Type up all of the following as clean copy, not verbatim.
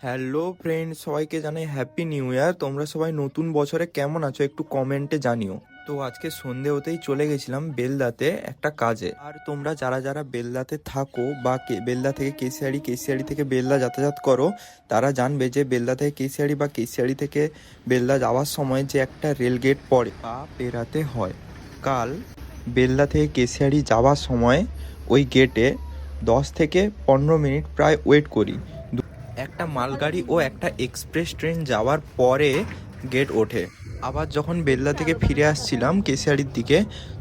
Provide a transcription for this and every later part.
Hello friend, সবাইকে জানাই happy new year. তোমরা সবাই নতুন বছরে কেমন আছো একটু কমেন্টে জানিও। তো আজকে সন্ধে হতেই চলে গেছিলাম বেলদাতে একটা কাজে। আর তোমরা যারা যারা বেলদাতে থাকো বা বেলদা থেকে কেশিয়াড়ি, কেশিয়াড়ি থেকে বেলদা যাতায়াত করো, তারা জানবে যে বেলদা থেকে কেশিয়াড়ি বা কেশিয়াড়ি থেকে বেলদা যাওয়ার সময় যে একটা রেল গেট পড়ে বা পেরাতে হয়। কাল বেলদা থেকে কেশিয়াড়ি যাওয়ার সময় ওই গেটে 10 থেকে 15 মিনিট প্রায় ওয়েট করি। একটা মালগাড়ি ও একটা এক্সপ্রেস ট্রেন যাওয়ার পরে গেট ওঠে। আবার যখন বেলদা থেকে ফিরে আসছিলাম কেশিয়াড়ির দিকে,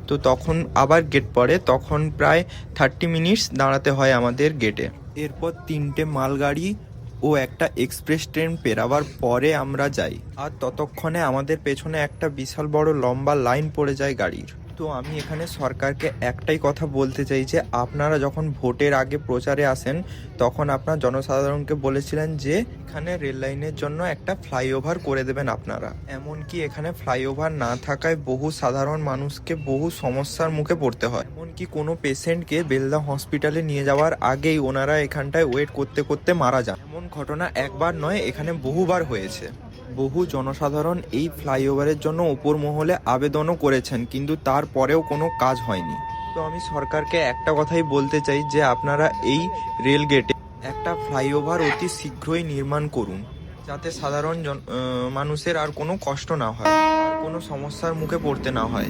তো তখন আবার গেট পড়ে, তখন প্রায় 30 মিনিটস দাঁড়াতে হয় আমাদের গেটে। এরপর 3টে মালগাড়ি ও একটা এক্সপ্রেস ট্রেন পেরাবার পরে আমরা যাই। আর ততক্ষণে আমাদের পেছনে একটা বিশাল বড় লম্বা লাইন পড়ে যায় গাড়ির। তো আমি এখানে সরকারকে একটাই কথা বলতে চাই যে আপনারা যখন ভোটের আগে প্রচারে আসেন, তখন আপনার জনসাধারণকে বলেছিলেন যে এখানে রেল লাইনের জন্য একটা ফ্লাইওভার করে দেবেন আপনারা। এমনকি এখানে ফ্লাইওভার না থাকায় বহু সাধারণ মানুষকে বহু সমস্যার মুখে পড়তে হয়। এমনকি কোনো পেশেন্টকে বেলদা হসপিটালে নিয়ে যাওয়ার আগেই ওনারা এখানটায় ওয়েট করতে করতে মারা যান। এমন ঘটনা একবার নয়, এখানে বহুবার হয়েছে। বহু জনসাধারণ এই ফ্লাইওভারের জন্য ওপর মহলে আবেদনও করেছেন, কিন্তু তারপরেও কোনো কাজ হয়নি। তো আমি সরকারকে একটা কথাই বলতে চাই যে আপনারা এই রেল গেটে একটা ফ্লাইওভার অতি শীঘ্রই নির্মাণ করুন, যাতে সাধারণ মানুষের আর কোনো কষ্ট না হয়, আর কোনো সমস্যার মুখে পড়তে না হয়।